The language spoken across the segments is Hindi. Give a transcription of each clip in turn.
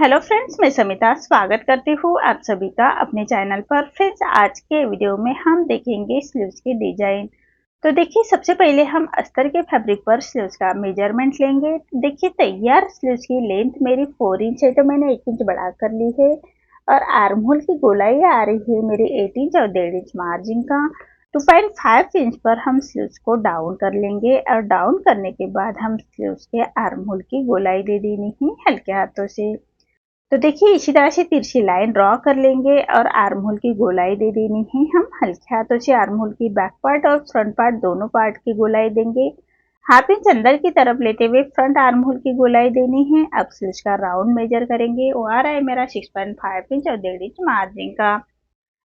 हेलो फ्रेंड्स, मैं समिता स्वागत करती हूँ आप सभी का अपने चैनल पर। फ्रेंड्स, आज के वीडियो में हम देखेंगे स्लीव्स के डिजाइन। तो देखिए, सबसे पहले हम अस्तर के फैब्रिक पर स्लीव्स का मेजरमेंट लेंगे। देखिए, तैयार स्लीव्स की लेंथ मेरी 4 इंच है, तो मैंने 1 इंच बढ़ा कर ली है। और आर्म होल की गोलाई आ रही है मेरी 8 इंच और 1.5 इंच मार्जिन का। 2.5 इंच पर हम स्लीव्स को डाउन कर लेंगे और डाउन करने के बाद हम स्लीव्स के आर्म होल की गोलाई दे देनी है हल्के हाथों से। तो देखिए, इसी तरह से तिरछी लाइन ड्रॉ कर लेंगे और आर्म होल की गोलाई दे देनी है। हम हल्के हाथों से आर्म होल की बैक पार्ट और फ्रंट पार्ट दोनों पार्ट की गोलाई देंगे। हाफ इंच अंदर की तरफ लेते हुए फ्रंट आर्म होल की गोलाई देनी है। अब स्लीव्स का राउंड मेजर करेंगे, वो आ रहा है मेरा 6.5 इंच और 1.5 इंच मार्जिन का।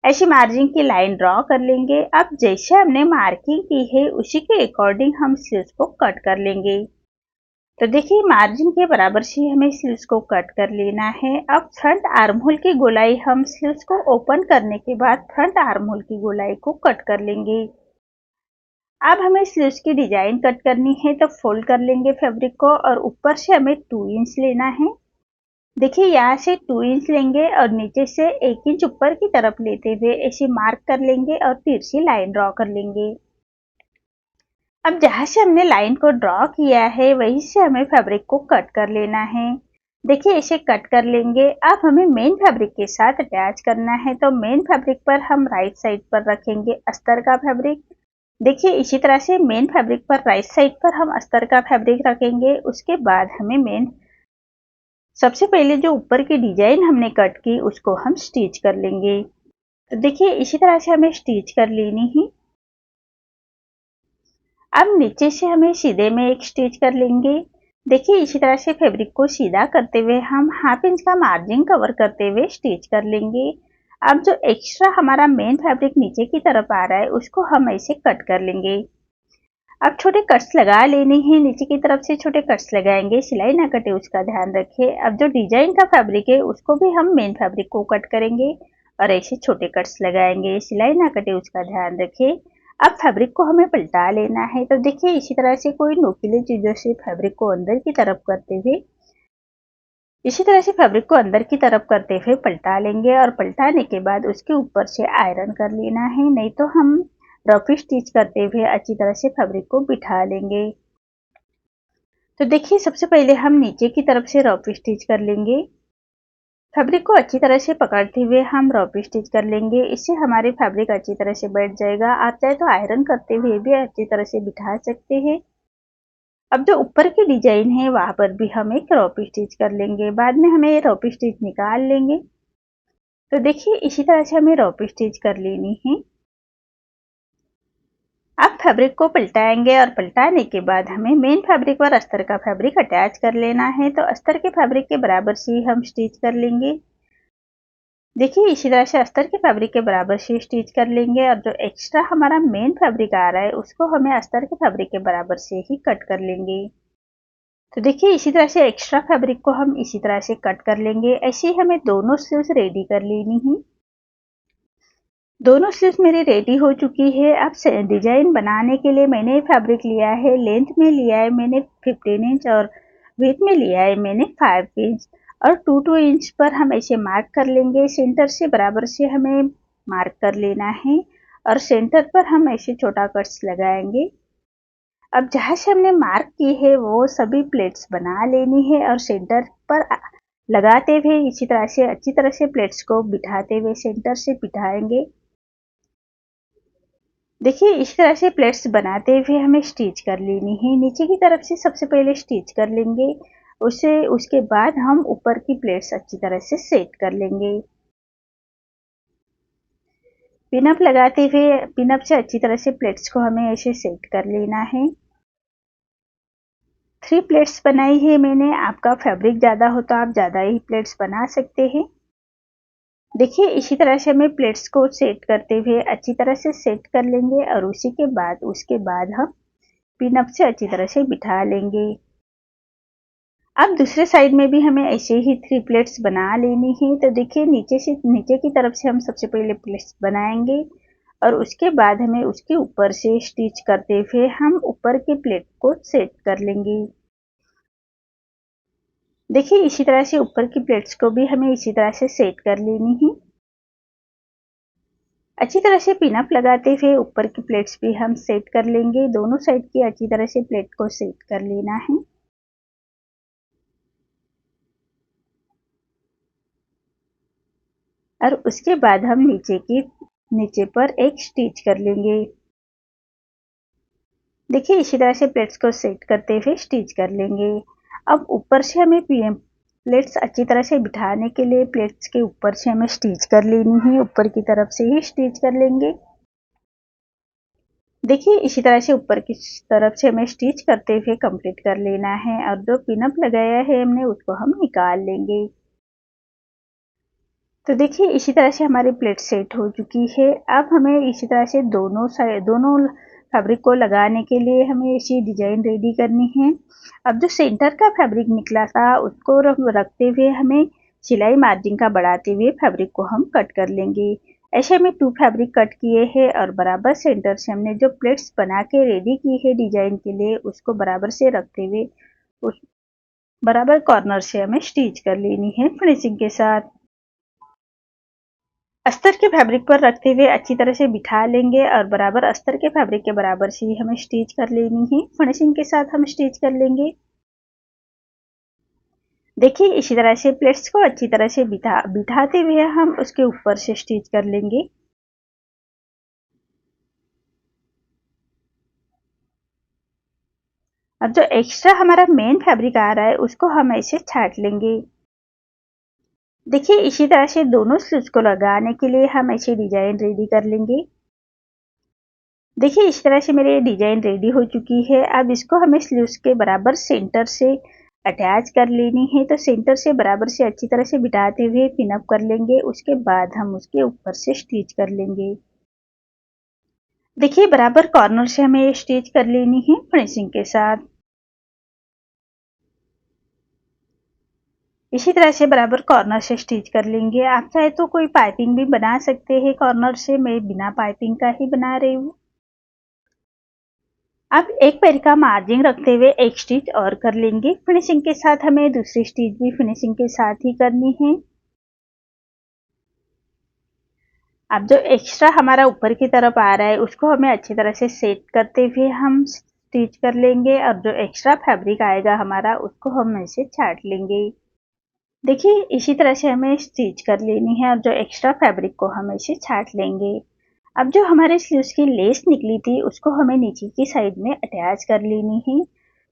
ऐसी मार्जिन की लाइन ड्रॉ कर लेंगे। अब जैसे हमने मार्किंग की है उसी के अकॉर्डिंग हम स्लीव्स को कट कर लेंगे। तो देखिए, मार्जिन के बराबर से हमें स्लीव्स को कट कर लेना है। अब फ्रंट आर्म होल की गोलाई हम स्लीव्स को ओपन करने के बाद फ्रंट आर्म होल की गोलाई को कट कर लेंगे। अब हमें स्लीव्स की डिजाइन कट करनी है, तो फोल्ड कर लेंगे फैब्रिक को और ऊपर से हमें 2 इंच लेना है। देखिए, यहाँ से 2 इंच लेंगे और नीचे से 1 इंच ऊपर की तरफ लेते हुए ऐसे मार्क कर लेंगे और तिरछी लाइन ड्रॉ कर लेंगे। अब जहाँ से हमने लाइन को ड्रॉ किया है वहीं से हमें फैब्रिक को कट कर लेना है। देखिए, इसे कट कर लेंगे। अब हमें मेन फैब्रिक के साथ अटैच करना है, तो मेन फैब्रिक पर हम राइट साइड पर रखेंगे अस्तर का फैब्रिक। देखिए, इसी तरह से मेन फैब्रिक पर राइट साइड पर हम अस्तर का फैब्रिक रखेंगे। उसके बाद हमें सबसे पहले जो ऊपर की डिजाइन हमने कट की उसको हम स्टिच कर लेंगे। तो देखिए, इसी तरह से हमें स्टिच कर लेनी है। अब नीचे से हमें सीधे में एक स्टिच कर लेंगे। देखिए, इसी तरह से फैब्रिक को सीधा करते हुए हम हाफ इंच का मार्जिन कवर करते हुए स्टिच कर लेंगे। अब जो एक्स्ट्रा हमारा मेन फैब्रिक नीचे की तरफ आ रहा है उसको हम ऐसे कट कर लेंगे। अब छोटे कट्स लगा लेने हैं, नीचे की तरफ से छोटे कट्स लगाएंगे, सिलाई ना कटे उसका ध्यान रखें। अब जो डिजाइन का फैब्रिक है उसको भी हम मेन फैब्रिक को कट करेंगे और ऐसे छोटे कट्स लगाएंगे, सिलाई ना कटे उसका ध्यान रखें। अब फैब्रिक को हमें पलटा लेना है। तो देखिए, इसी तरह से कोई नुकीली चीजों से फैब्रिक को अंदर की तरफ करते हुए इसी तरह से फैब्रिक को अंदर की तरफ करते हुए पलटा लेंगे और पलटाने के बाद उसके ऊपर से आयरन कर लेना है, नहीं तो हम रफ स्टिच करते हुए अच्छी तरह से फैब्रिक को बिठा लेंगे। तो देखिए, सबसे पहले हम नीचे की तरफ से रफ स्टिच कर लेंगे। फैब्रिक को अच्छी तरह से पकड़ते हुए हम रफ स्टिच कर लेंगे, इससे हमारी फैब्रिक अच्छी तरह से बैठ जाएगा। आप चाहे तो आयरन करते हुए भी अच्छी तरह से बिठा सकते हैं। अब जो ऊपर की डिजाइन है वहां पर भी हम एक रफ स्टिच कर लेंगे, बाद में हमें रफ स्टिच निकाल लेंगे। तो देखिए, इसी तरह से हमें रफ स्टिच कर लेनी है। अब फैब्रिक को पलटाएंगे और पलटाने के बाद हमें मेन फैब्रिक पर अस्तर का फैब्रिक अटैच कर लेना है, तो अस्तर के फैब्रिक के बराबर से ही हम स्टिच कर लेंगे। देखिए, इसी तरह से अस्तर के फैब्रिक के बराबर से स्टिच कर लेंगे और जो एक्स्ट्रा हमारा मेन फैब्रिक आ रहा है उसको हमें अस्तर के फैब्रिक के बराबर से ही कट कर लेंगे। तो देखिए, इसी तरह से एक्स्ट्रा फैब्रिक को हम इसी तरह से कट कर लेंगे। ऐसे ही हमें दोनों स्लीव्स रेडी कर लेनी है। दोनों स्लीव्स मेरी रेडी हो चुकी है। अब डिजाइन बनाने के लिए मैंने फैब्रिक लिया है, लेंथ में लिया है मैंने 15 इंच और विड्थ में लिया है मैंने 5 इंच और 2 इंच पर हम ऐसे मार्क कर लेंगे। सेंटर से बराबर से हमें मार्क कर लेना है और सेंटर पर हम ऐसे छोटा कट्स लगाएंगे। अब जहाँ से हमने मार्क की है वो सभी प्लेट्स बना लेनी है और सेंटर पर लगाते हुए इसी तरह से अच्छी तरह से प्लेट्स को बिठाते हुए सेंटर से बिठाएंगे। देखिए, इस तरह से प्लेट्स बनाते हुए हमें स्टिच कर लेनी है। नीचे की तरफ से सबसे पहले स्टिच कर लेंगे, उसके बाद हम ऊपर की प्लेट्स अच्छी तरह से सेट कर लेंगे। पिनअप लगाते हुए पिनअप से अच्छी तरह से प्लेट्स को हमें ऐसे सेट कर लेना है। 3 प्लेट्स बनाई है मैंने। आपका फैब्रिक ज़्यादा हो तो आप ज़्यादा ही प्लेट्स बना सकते हैं। देखिए, इसी तरह से हमें प्लेट्स को सेट करते हुए अच्छी तरह से सेट कर लेंगे और उसके बाद हम पिनअप से अच्छी तरह से बिठा लेंगे। अब दूसरे साइड में भी हमें ऐसे ही 3 प्लेट्स बना लेनी है। तो देखिए, नीचे की तरफ से हम सबसे पहले प्लेट्स बनाएंगे और उसके बाद हमें उसके ऊपर से स्टिच करते हुए हम ऊपर की प्लेट को सेट कर लेंगे। देखिए इसी तरह से ऊपर की प्लेट्स को भी हमें इसी तरह से सेट कर लेनी है। अच्छी तरह से पिन अप लगाते हुए ऊपर की प्लेट्स भी हम सेट कर लेंगे। दोनों साइड की अच्छी तरह से प्लेट को सेट कर लेना है। और उसके बाद हम नीचे पर एक स्टिच कर लेंगे। देखिए इसी तरह से प्लेट्स को सेट करते हुए स्टिच कर लेंगे। अब ऊपर से हमें प्लेट्स अच्छी तरह से बिठाने के लिए प्लेट्स के ऊपर से हमें स्टिच कर लेनी है। ऊपर की तरफ से ही स्टिच कर लेंगे। देखिए इसी तरह से ऊपर की तरफ से हमें स्टिच करते हुए कंप्लीट कर लेना है। और जो पिन अप लगाया है हमने उसको हम निकाल लेंगे। तो देखिए इसी तरह से हमारी प्लेट सेट हो चुकी है। अब हमें इसी तरह से दोनों फैब्रिक को लगाने के लिए हमें ऐसी डिजाइन रेडी करनी है। अब जो सेंटर का फैब्रिक निकला था उसको रखते हुए हमें सिलाई मार्जिन का बढ़ाते हुए फैब्रिक को हम कट कर लेंगे। ऐसे हमें 2 फैब्रिक कट किए हैं और बराबर सेंटर से हमने जो प्लेट्स बना के रेडी की है डिजाइन के लिए उसको बराबर से रखते हुए उस बराबर कॉर्नर से हमें स्टिच कर लेनी है फिनिशिंग के साथ। अस्तर के फैब्रिक पर रखते हुए अच्छी तरह से बिठा लेंगे और बराबर अस्तर के फैब्रिक के बराबर से ही हमें स्टिच कर लेनी है। फिनिशिंग के साथ हम स्टिच कर लेंगे। देखिए इसी तरह से प्लेट्स को अच्छी तरह से बिठाते हुए हम उसके ऊपर से स्टिच कर लेंगे। अब जो एक्स्ट्रा हमारा मेन फैब्रिक आ रहा है उसको हम ऐसे छाट लेंगे। देखिए इसी तरह से दोनों स्लीव्स को लगाने के लिए हम ऐसे डिजाइन रेडी कर लेंगे। देखिए इस तरह से मेरी डिजाइन रेडी हो चुकी है। अब इसको हमें स्लीव्स के बराबर सेंटर से अटैच कर लेनी है। तो सेंटर से बराबर से अच्छी तरह से बिठाते हुए पिन अप कर लेंगे। उसके बाद हम उसके ऊपर से स्टिच कर लेंगे। देखिए बराबर कॉर्नर से हमें स्टिच कर लेनी है फिनिशिंग के साथ। इसी तरह से बराबर कॉर्नर से स्टिच कर लेंगे। आप चाहे तो कोई पाइपिंग भी बना सकते हैं कॉर्नर से। मैं बिना पाइपिंग का ही बना रही हूँ। अब एक पैर का मार्जिन रखते हुए एक स्टिच और कर लेंगे। फिनिशिंग के साथ हमें दूसरी स्टिच भी फिनिशिंग के साथ ही करनी है। अब जो एक्स्ट्रा हमारा ऊपर की तरफ आ रहा है उसको हमें अच्छी तरह से सेट करते हुए हम स्टिच कर लेंगे। और जो एक्स्ट्रा फैब्रिक आएगा हमारा उसको हम ऐसे छाट लेंगे। देखिए इसी तरह से हमें स्टिच कर लेनी है और जो एक्स्ट्रा फैब्रिक को हम ऐसे छाट लेंगे। अब जो हमारे स्लीव्स की लेस निकली थी उसको हमें नीचे की साइड में अटैच कर लेनी है।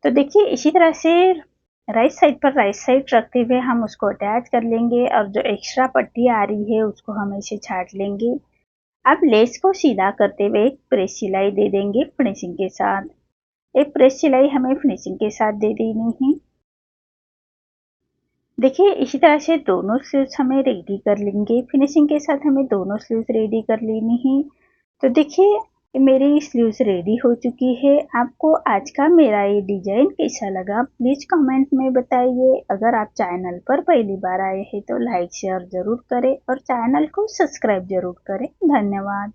तो देखिए इसी तरह से राइट साइड पर राइट साइड रखते हुए हम उसको अटैच कर लेंगे। और जो एक्स्ट्रा पट्टी आ रही है उसको हम ऐसे छाट लेंगे। अब लेस को सीधा करते हुए एक प्रेस सिलाई दे देंगे फिनिशिंग के साथ। एक प्रेस सिलाई हमें फिनिशिंग के साथ दे देनी है। देखिए इसी तरह से दोनों स्लीव्स हमें रेडी कर लेंगे। फिनिशिंग के साथ हमें दोनों स्लीव्स रेडी कर लेनी है। तो देखिए मेरी स्लीव्स रेडी हो चुकी है। आपको आज का मेरा ये डिजाइन कैसा लगा प्लीज कमेंट में बताइए। अगर आप चैनल पर पहली बार आए हैं तो लाइक शेयर जरूर करें और चैनल को सब्सक्राइब जरूर करें। धन्यवाद।